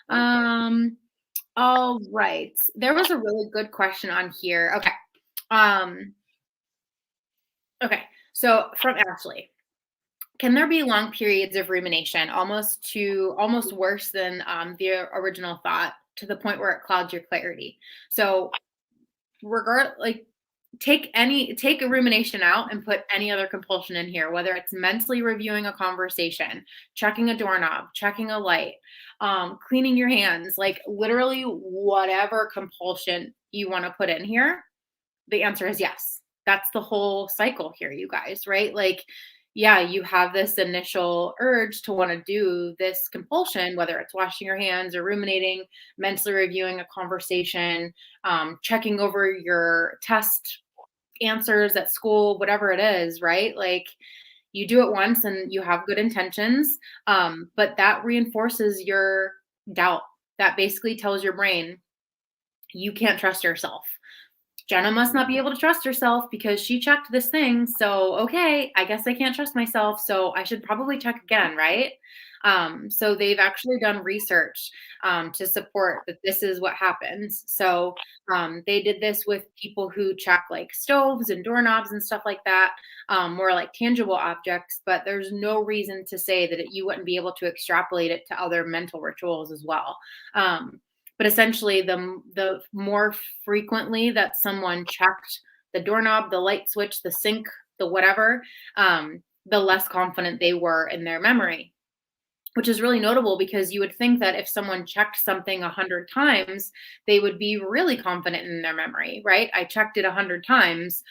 Um, all right. There was a really good question on here. Okay. Um, okay. So from Ashley. Can there be long periods of rumination, almost worse than the original thought, to the point where it clouds your clarity? So, like, take a rumination out and put any other compulsion in here, whether it's mentally reviewing a conversation, checking a doorknob, checking a light, cleaning your hands, like literally whatever compulsion you want to put in here. The answer is yes. That's the whole cycle here, you guys, right? Like, yeah, you have this initial urge to want to do this compulsion, whether it's washing your hands or ruminating, mentally reviewing a conversation, checking over your test answers at school, whatever it is, right? Like, you do it once and you have good intentions, but that reinforces your doubt. That basically tells your brain you can't trust yourself. Jenna must not be able to trust herself because she checked this thing. So, okay, I guess I can't trust myself. So I should probably check again, right? So they've actually done research to support that this is what happens. So they did this with people who check like stoves and doorknobs and stuff like that, more like tangible objects. But there's no reason to say that you wouldn't be able to extrapolate it to other mental rituals as well. But essentially, the more frequently that someone checked the doorknob, the light switch, the sink, the whatever, the less confident they were in their memory, which is really notable because you would think that if someone checked something 100 times, they would be really confident in their memory, right? I checked it 100 times.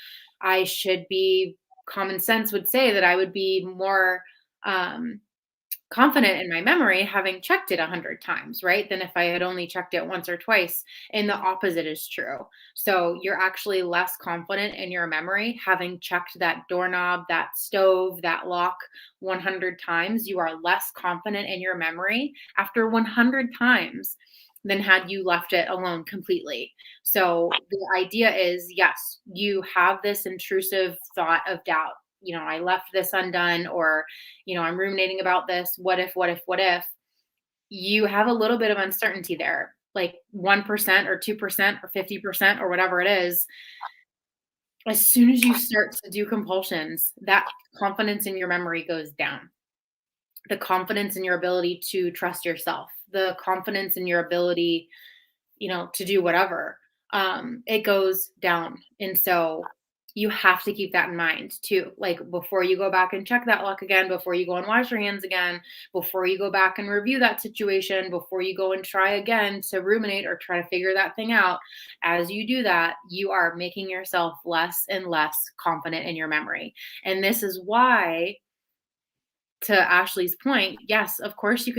Common sense would say that I would be more confident in my memory having checked it 100 times, right? Than if I had only checked it once or twice. And the opposite is true. So you're actually less confident in your memory having checked that doorknob, that stove, that lock 100 times. You are less confident in your memory after 100 times than had you left it alone completely. So the idea is, yes, you have this intrusive thought of doubt. I left this undone, or, I'm ruminating about this. What if, what if, what if? You have a little bit of uncertainty there, like 1% or 2% or 50% or whatever it is. As soon as you start to do compulsions, that confidence in your memory goes down. The confidence in your ability to trust yourself, the confidence in your ability, to do whatever, it goes down. And so you have to keep that in mind too. Like before you go back and check that lock again, before you go and wash your hands again, before you go back and review that situation, before you go and try again to ruminate or try to figure that thing out, as you do that, you are making yourself less and less confident in your memory. And this is why, to Ashley's point, yes, of course you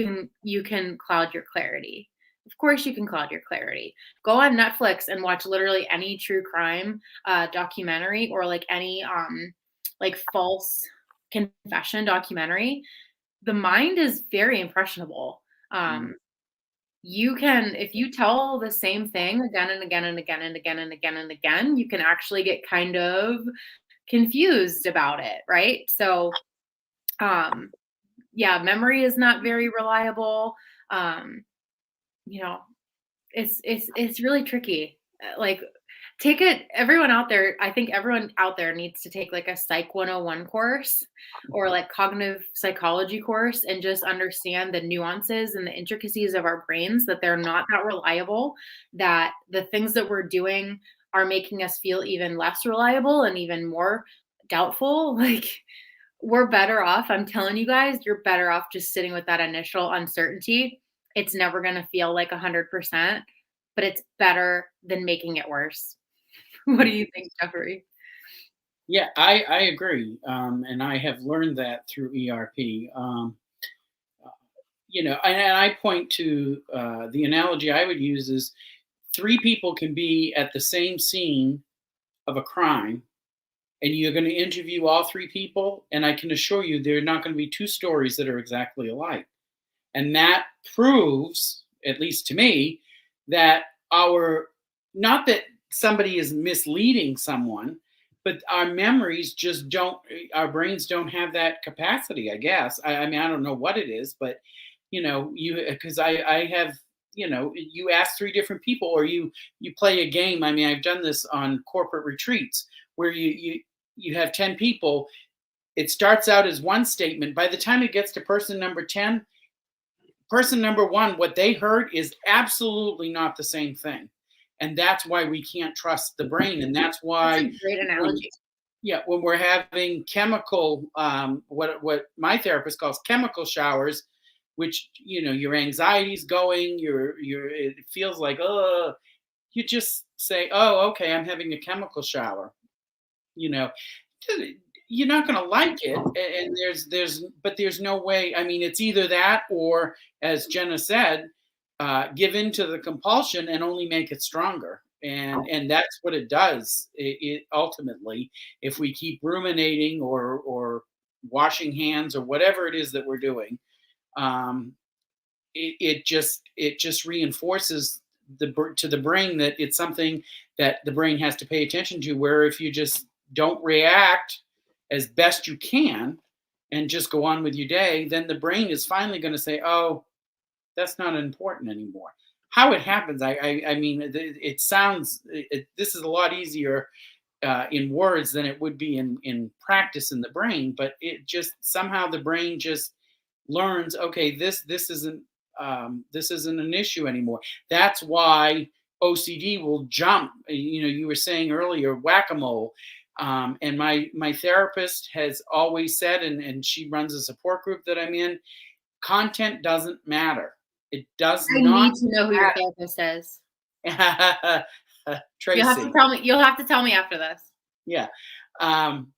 can cloud your clarity. Of course you can cloud your clarity. Go on Netflix and watch literally any true crime documentary, or like any like false confession documentary, the mind is very impressionable. Mm. You can, if you tell the same thing again and again and again and again and again and again, you can actually get kind of confused about it, right? So, um, yeah, memory is not very reliable. Um, you know, it's really tricky. Like, take it, everyone out there, I think everyone out there needs to take like a Psych 101 course or like cognitive psychology course and just understand the nuances and the intricacies of our brains, that they're not that reliable, that the things that we're doing are making us feel even less reliable and even more doubtful. Like, we're better off, I'm telling you guys, you're better off just sitting with that initial uncertainty. It's never going to feel like 100%, but it's better than making it worse. What do you think, Jeffrey? Yeah, I agree, and I have learned that through ERP. And I point to the analogy I would use is three people can be at the same scene of a crime, and you're going to interview all three people, and I can assure you there are not going to be two stories that are exactly alike. And that proves, at least to me, that not that somebody is misleading someone, but our memories just don't, our brains don't have that capacity, I guess. I mean, I don't know what it is, but, because I have, you ask three different people, or you play a game. I mean, I've done this on corporate retreats where you have 10 people. It starts out as one statement. By the time it gets to person number 10, person number one, what they heard is absolutely not the same thing. And that's why we can't trust the brain. And that's That's a why great analogy. when we're having chemical, what my therapist calls chemical showers, which, your anxiety's going, it feels like, oh, you just say, oh, okay, I'm having a chemical shower. you know you're not going to like it, and there's no way. I mean, it's either that, or, as Jenna said, give in to the compulsion and only make it stronger, and that's what it does. It ultimately, if we keep ruminating or washing hands or whatever it is that we're doing, um, it just reinforces to the brain that it's something that the brain has to pay attention to. Where if you just don't react as best you can and just go on with your day, then the brain is finally going to say, "Oh, that's not important anymore." How it happens, I mean, it sounds. This is a lot easier in words than it would be in practice in the brain, but it just somehow the brain just learns, okay, this isn't an issue anymore. That's why OCD will jump. You were saying earlier, whack-a-mole. And my therapist has always said, and she runs a support group that I'm in, content doesn't matter. It does I not need to know who your therapist is. matter. You'll have to Tracy. tell me. You'll have to tell me after this. Yeah. Um,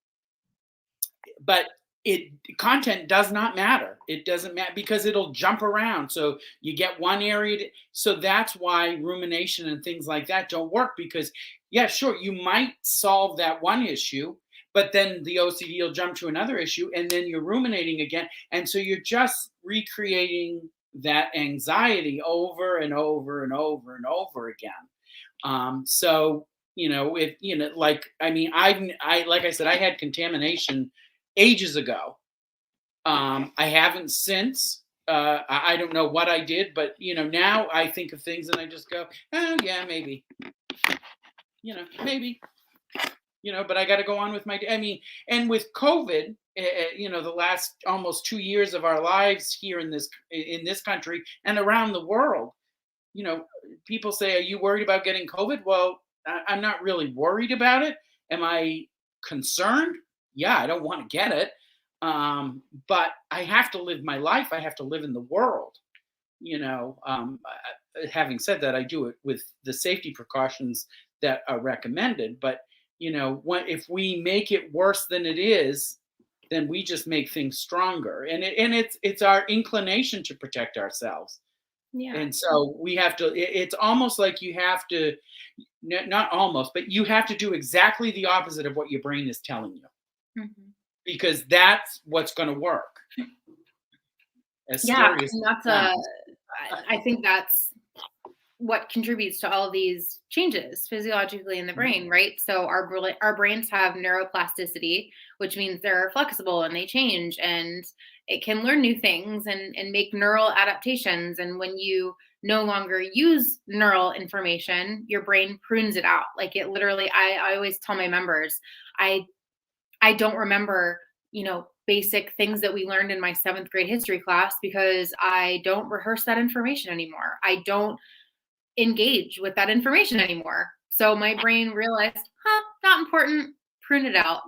but it content does not matter. It doesn't matter because it'll jump around. So you get one area. So that's why rumination and things like that don't work, because, yeah, sure, you might solve that one issue, but then the OCD will jump to another issue, and then you're ruminating again. And so you're just recreating that anxiety over and over and over and over again. So, if, like, I mean, like I said, I had contamination ages ago. I haven't since. I don't know what I did, but, now I think of things and I just go, oh yeah, maybe, maybe, but I got to go on with my day. I mean, and with COVID, the last almost 2 years of our lives here in this country and around the world, people say, are you worried about getting COVID? Well, I'm not really worried about it. Am I concerned? Yeah, I don't want to get it. But I have to live my life. I have to live in the world. Having said that, I do it with the safety precautions that are recommended. But, if we make it worse than it is, then we just make things stronger. And it's our inclination to protect ourselves. Yeah. And so we have to, it's almost like you have to, not almost, but you have to do exactly the opposite of what your brain is telling you. Mhm. because that's what's going to work. As Yeah, scary as and it sounds. I think that's what contributes to all of these changes physiologically in the brain, right? So our brains have neuroplasticity, which means they're flexible and they change, and it can learn new things and make neural adaptations. And when you no longer use neural information, your brain prunes it out. Like it literally, I always tell my members, I I don't remember, basic things that we learned in my seventh grade history class because I don't rehearse that information anymore. I don't engage with that information anymore. So my brain realized, not important, prune it out.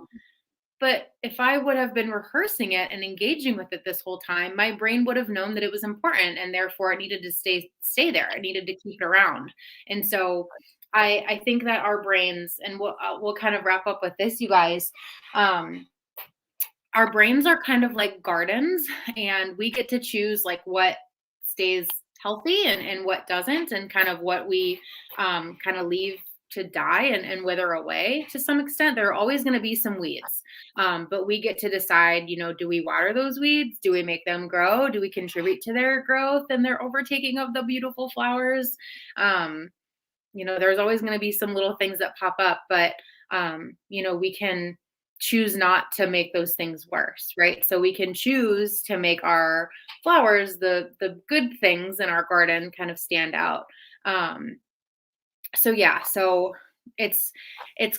But if I would have been rehearsing it and engaging with it this whole time, my brain would have known that it was important and therefore it needed to stay there. It needed to keep it around. And so I think that our brains, and we'll kind of wrap up with this, you guys. Our brains are kind of like gardens, and we get to choose like what stays healthy and what doesn't, and kind of what we kind of leave to die and wither away to some extent. There are always going to be some weeds, but we get to decide, do we water those weeds? Do we make them grow? Do we contribute to their growth and their overtaking of the beautiful flowers? There's always going to be some little things that pop up, but we can choose not to make those things worse, right? So we can choose to make our flowers, the good things in our garden, kind of stand out. So it's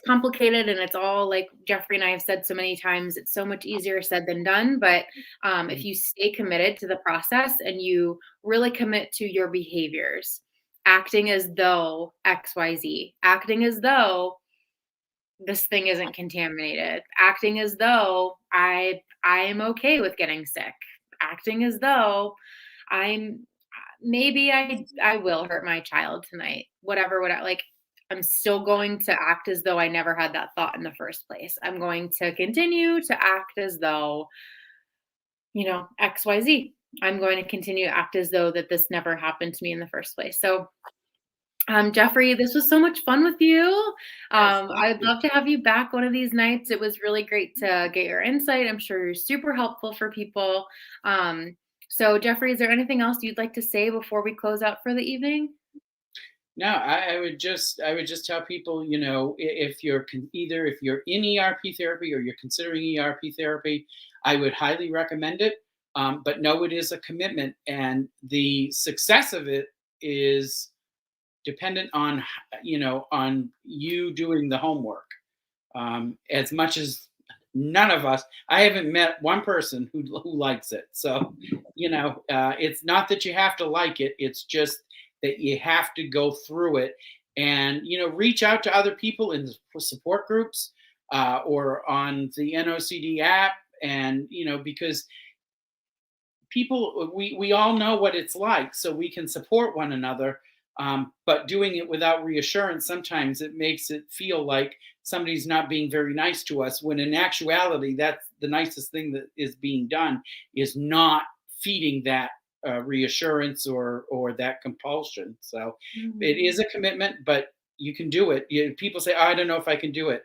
complicated, and it's all, like Jeffrey and I have said so many times, it's so much easier said than done. But if you stay committed to the process and you really commit to your behaviors, acting as though XYZ, acting as though this thing isn't contaminated, acting as though I am okay with getting sick, acting as though I'm maybe I will hurt my child tonight, whatever like I'm still going to act as though I never had that thought in the first place. I'm going to continue to act as though, XYZ. I'm going to continue to act as though that this never happened to me in the first place. So Jeffrey, this was so much fun with you. Yes, thank I'd you. love to have you back one of these nights. It was really great to get your insight. I'm sure you're super helpful for people. So Jeffrey, is there anything else you'd like to say before we close out for the evening? No, I would just tell people, if you're either if you're in ERP therapy or you're considering ERP therapy, I would highly recommend it. But no, it is a commitment, and the success of it is dependent on on you doing the homework. As much as none of us, I haven't met one person who likes it. So it's not that you have to like it, it's just that you have to go through it, and reach out to other people in the support groups, or on the NOCD app. And because we all know what it's like, so we can support one another. But doing it without reassurance, sometimes it makes it feel like somebody's not being very nice to us, when in actuality that's the nicest thing that is being done, is not feeding that reassurance or that compulsion. So it Mhm. is a commitment, but you can do it. People say, "Oh, I don't know if I can do it."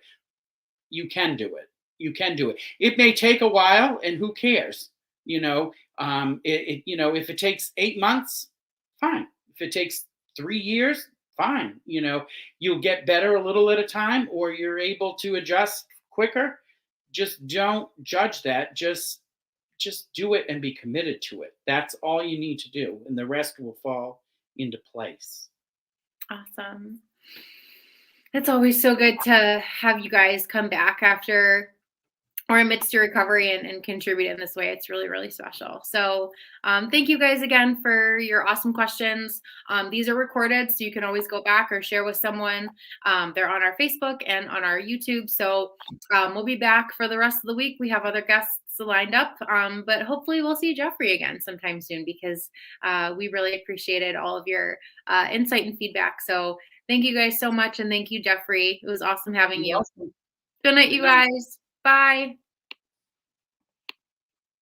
You can do it. You can do it. It may take a while, and who cares? If it takes 8 months, fine. If it takes 3 years, fine. You'll get better a little at a time, or you're able to adjust quicker. Just don't judge that. Just do it and be committed to it. That's all you need to do, and the rest will fall into place. Awesome. It's always so good to have you guys come back after or amidst your recovery and contribute in this way. It's really, really special. So thank you guys again for your awesome questions. These are recorded, so you can always go back or share with someone. They're on our Facebook and on our YouTube. So we'll be back for the rest of the week. We have other guests lined up, but hopefully we'll see Jeffrey again sometime soon, because we really appreciated all of your insight and feedback. So thank you guys so much. And thank you, Jeffrey. It was awesome having You're you. welcome. Good night, Good you night. guys. Bye.